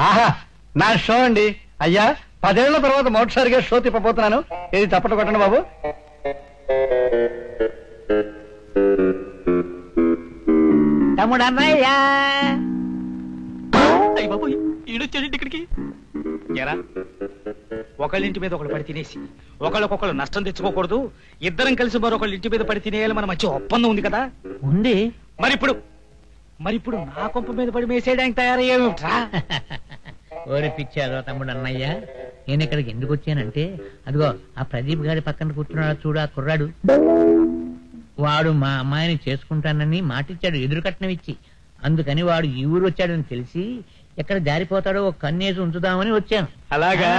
ఆహా, నా షో అండి అయ్యా. 10 ఏళ్ల తర్వాత మొదటిసారిగా షో తిప్పబోతున్నాను. ఏది తప్పట కొట్టండి బాబు. తమ్ముడు అన్నయ్య. అయ్య బాబు ఈడొచ్చాడండి ఇక్కడికి. ఎరా ఒకళ్ళింటి మీద ఒకళ్ళు పడి తినేసి ఒకళ్ళకొకళ్ళు నష్టం తెచ్చుకోకూడదు, ఇద్దరం కలిసి మరొకళ్ళ ఇంటి మీద పడి తినేయాలి, మన మధ్య ఒప్పందం ఉంది కదా. ఉంది. మరిప్పుడు నా కొంప మీద పడి మేసేయడానికి తయారయ్యేమిట్రా? ఓరి పిచ్చారో తమ్ముడు అన్నయ్య, నేను ఇక్కడికి ఎందుకు వచ్చానంటే, అదిగో ఆ ప్రదీప్ గారి పక్కన కూర్చున్నాడు చూడు, ఆ కుర్రాడు. వాడు మా అమ్మాయిని చేసుకుంటానని మాటిచ్చాడు, ఎదురు కట్నం ఇచ్చి. అందుకని వాడు ఈ ఊరు వచ్చాడని తెలిసి ఎక్కడ జారిపోతాడో ఒక కన్నేసి ఉంచుదామని వచ్చాను. అలాగా?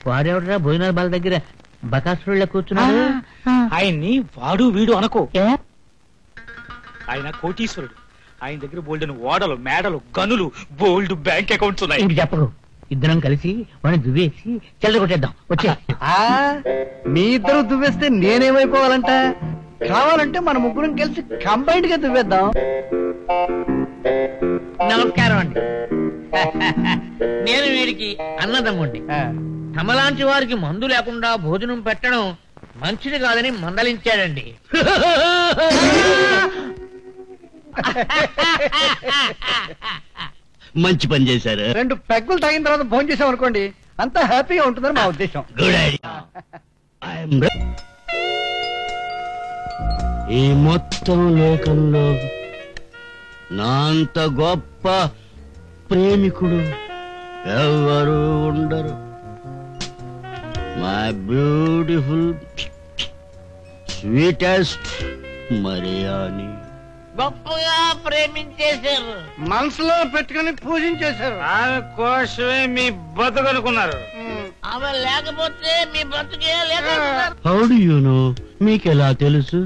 వాడెవడరా భోజనాల బాల దగ్గర బకాసురుళ్ళ కూర్చున్నాడు? ఆయన్ని వాడు వీడు అనుకో, ఆయన కోటీశ్వరుడు. ఆయన దగ్గర బోల్డెన్ ఓడలు, మేడలు, గనులు, బోల్డ్ బ్యాంక్ అకౌంట్స్ ఉన్నాయి. ఇంక చెప్పరు, ఇద్దరం కలిసి వాడిని దువ్వేసి చెల్లగొట్టేద్దాం. వచ్చే మీ ఇద్దరు దువ్వేస్తే నేనేమైపోవాలంట? కావాలంటే మన ముగ్గురం కలిసి కంబైన్డ్ గా దువ్వేద్దాం. నమస్కారం అండి. నేను వీడికి అన్నదమ్ముండి. తమలాంటి వారికి మందు లేకుండా భోజనం పెట్టడం మంచిది కాదని మందలించాడండి. మంచి పని చేశారు. 2 పెగ్గులు తాగిన తర్వాత భోజనం చేసాం అనుకోండి, అంతా హ్యాపీగా ఉంటుందని మా ఉద్దేశం. Good idea. ఈ మొత్తం లోకంలో నా అంత గొప్ప ప్రేమికుడు ఎవరు ఉండరు. మై బ్యూటిఫుల్ స్వీటెస్ట్ మరియాని గొప్పగా ప్రేమించేశారు, మనసులో పెట్టుకుని పూజించేశారు. ఆమె కోసమే మీ బతుకనుకున్నారు. ఆమె లేకపోతే మీ బతుకే లేదు. How do you know? మీకెలా తెలుసు?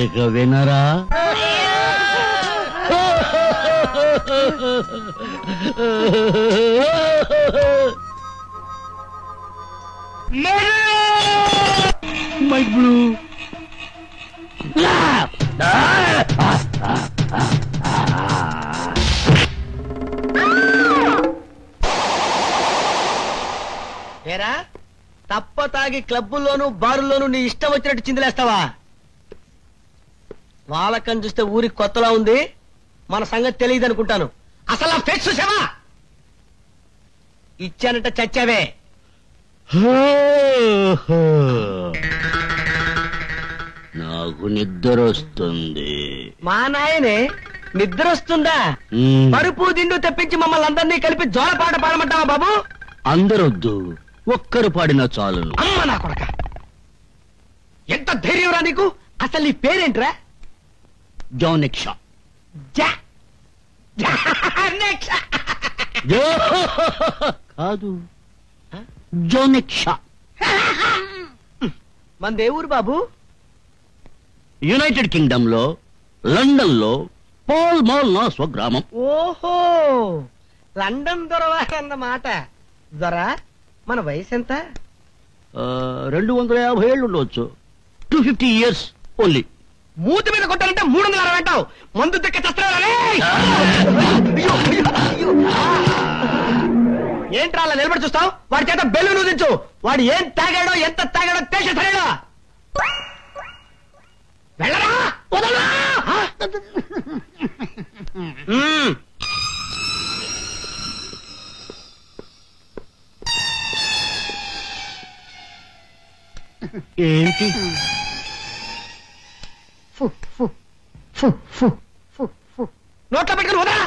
ఇక వినరా? మై బ్లూ ఏరా, తప్ప తాగి క్లబ్బుల్లోనూ బారుల్లోనూ నీ ఇష్టం వచ్చినట్టు చిందులేస్తావా? వాళ్ళకని చూస్తే ఊరికి కొత్తలా ఉంది, మన సంగతి తెలియదు అనుకుంటాను. అసలు ఆ ఫేస్ చూసావా? ఇచ్చానంట చచ్చావే. నాకు నిద్ర వస్తుంది. మా నాయనే నిద్ర వస్తుందా? పరుపు దిండు తెప్పించి మమ్మల్ని అందరినీ కలిపి జోలపాట పాడమంటావా బాబు? అందరొద్దు, ఒక్కరు పాడినా చాలును. అమ్మ నా కొడక, ఎంత ధైర్యం రా నీకు? అసలు నీ పేరేంట్రా? జోనిక్షా. కాదు, జోనిక్షా. మందే ఊరు బాబు? యునైటెడ్ కింగ్డమ్ లో, లండన్ లో పోల్ మాల్ నా స్వగ్రామం. ఓహో, లండన్ దొరవారన్నమాట. దొరా, మన వయసు ఎంత? 250 ఏళ్ళు ఉండవచ్చు. 250 years ఓన్లీ. మూతి మీద కొట్టాలంటే 360 అంటావు. మందు దక్క చస్తున్నారా? ఏంట్రా అలా నిలబడి చూస్తావు? వాడి చేత బెల్లు నూదించు. వాడు ఏం తాగాడో ఎంత తాగాడో తేల్చేస్తాడా? వెళ్ళరా, వదలరా. ఏంటి? నోట్లో పెట్టుకుని వదరా.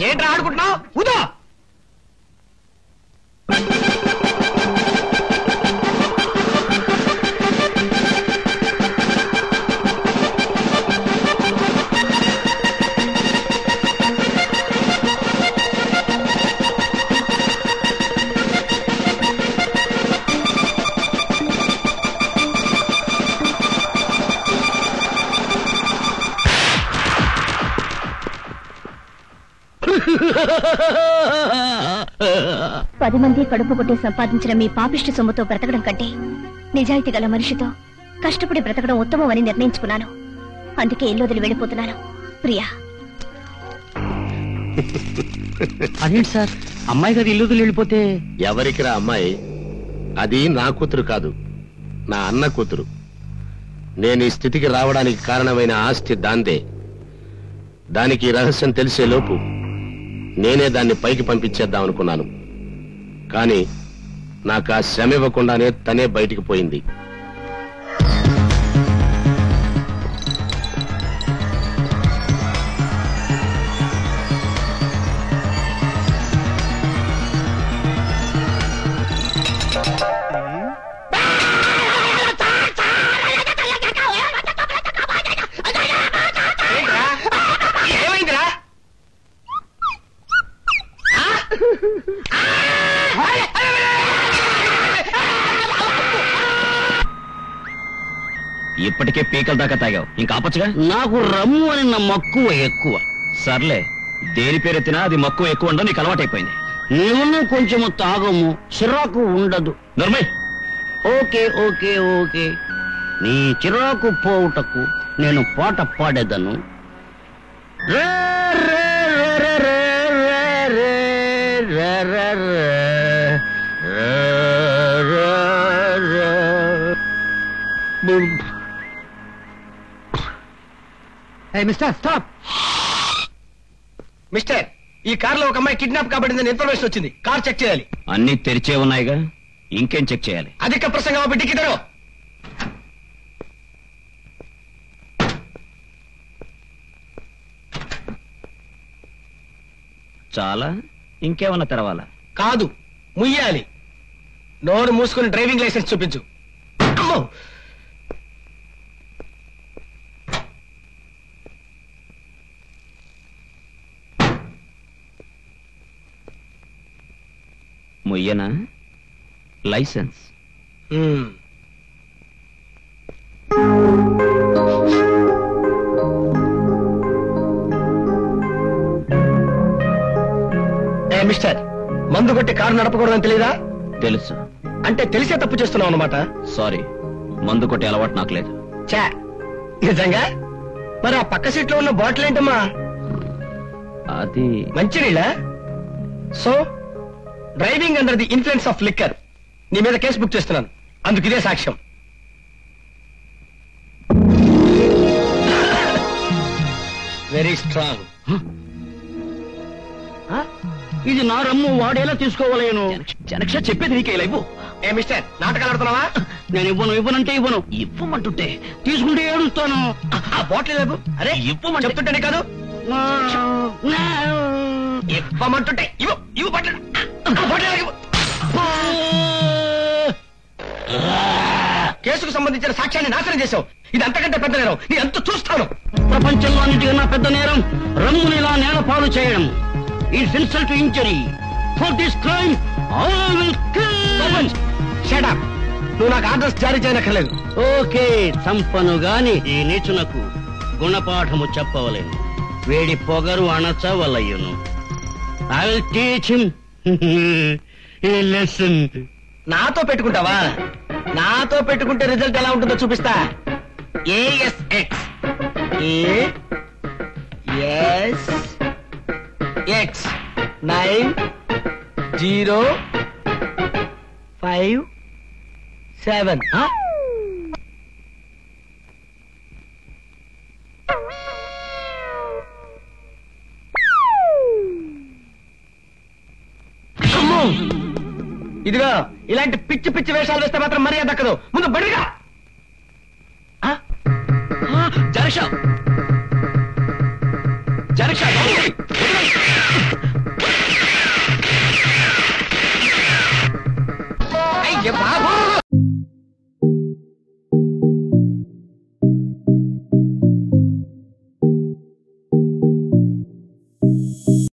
ఏంట్రా ఆడుకుంటున్నావు? ఉదా. 10 మంది కడుపు కొట్టి సంపాదించిన మీ పాపిష్టి సొమ్ముతో బ్రతకడం కంటే నిజాయితీ గల మనిషితో కష్టపడి బ్రతకడం ఉత్తమం అని నిర్ణయించుకున్నాను. అందుకే ఇల్లు వదిలి వెళ్ళిపోతున్నాను. ప్రియా. అదేంటి సార్, అమ్మాయి గారు ఇల్లు వదిలి వెళ్ళిపోతే? ఎవరికిరా అమ్మాయి? అది నా కూతురు కాదు, నా అన్న కూతురు. నేను ఈ స్థితికి రావడానికి కారణమైన ఆస్తి దాందే. దానికి ఈ రహస్యం తెలిసే లోపు నేనే దాన్ని పైకి పంపించేద్దాం అనుకున్నాను. కానీ నాకు ఆ శ్రమ ఇవ్వకుండానే తనే బయటికి పోయింది. ఇప్పటికే పీకల దాకా తాగావు, ఇంకా ఆపచ్చుగా. నాకు రమ్ము అని నా మక్కువ ఎక్కువ. సర్లే, దేని పేరెత్తినా అది మక్కువ ఎక్కువ ఉండదు, నీకు అలవాటైపోయింది. నువ్వు కొంచెము తాగము, చిరాకు ఉండదు. నర్మయ్, ఓకే ఓకే ఓకే. నీ చిరాకు పోవుటకు నేను పాట పాడేదను. రే రే రే రే రే రే రే రే రే రే. Mister stop. మిస్టర్, ఈ కారులో ఒక అమ్మాయి కిడ్నాప్ కాబడిందని ఇన్ఫర్మేషన్ వచ్చింది. కార్ చెక్ చేయాలి. అన్ని తెరిచే ఉన్నాయిగా, ఇంకేం చెక్ చేయాలి? అధిక ప్రసంగం బిడ్డికి తెరవు. చాలా, ఇంకేమన్నా తెరవాలా? కాదు, ముయ్యాలి. నోరు మూసుకుని డ్రైవింగ్ లైసెన్స్ చూపించు. అమ్మో! మొయ్యనా? లైసెన్స్? మిస్టర్, మందు కొట్టి కారు నడపకూడదని తెలీదా? తెలుసు. అంటే తెలిసే తప్పు చేస్తున్నావు అన్నమాట. సారీ, మందు కొట్టే అలవాటు నాకు లేదు. చా, నిజంగా? మరి ఆ పక్క సీట్లో ఉన్న బాటిల్ ఏంటమ్మా? అది మంచినీళ్ళ? So driving under the influence of liquor. నీ మీద కేసు బుక్ చేస్తున్నాను. అందుకు ఇదే సాక్ష్యం. Very strong. ఇది నా రమ్ము, వాడేలా తీసుకోవలేను. జనక్ష చెప్పేది నీకే లేవు. ఏ మిస్టర్, నాటకాలు ఆడుతున్నావా? నేను ఇవ్వనంటే ఇవ్వను. ఇవ్వమంటుంటే తీసుకుంటే ఏడుస్తాను. ఆ బాటిల్ లేవు. అరే ఇవ్వమంటే చెప్తుంటేనే కాదు, ఇవ్వమంటుంటే ఇవ్వు. ఇవ్వు బాటిల్. బాటిల్ ఇవ్వు. కేసుకు సంబంధించిన సాక్ష్యాన్ని నాశనం చేశావు. ఇది అంతకంటే పెద్ద నేరం. నీ అంత చూస్తాను. ప్రపంచంలో అన్నిటికన్నా పెద్ద నేరం రమ్ముని ఇలా నేల పాలు చేయడం. It's insult to injury. For this crime I will kill. Shut up. నువ్వు నాకు ఆర్డర్స్ జారీ చేయనక్కర్లేదు. ఓకే, చంపను గాని ఈ నీచునకు గుణపాఠము చెప్పవలేను. వేడి పొగరు అణచవలయ్యును. I will teach him a lesson. నాతో పెట్టుకుంటావా? నాతో పెట్టుకుంటే రిజల్ట్ ఎలా ఉంటుందో చూపిస్తా. ASX ASX 9057. ఇదిగో, ఇలాంటి పిచ్చి పిచ్చి వేషాలు వేస్తే మాత్రం మర్యాద దక్కదు. ముందు బడిగా. జనక్ష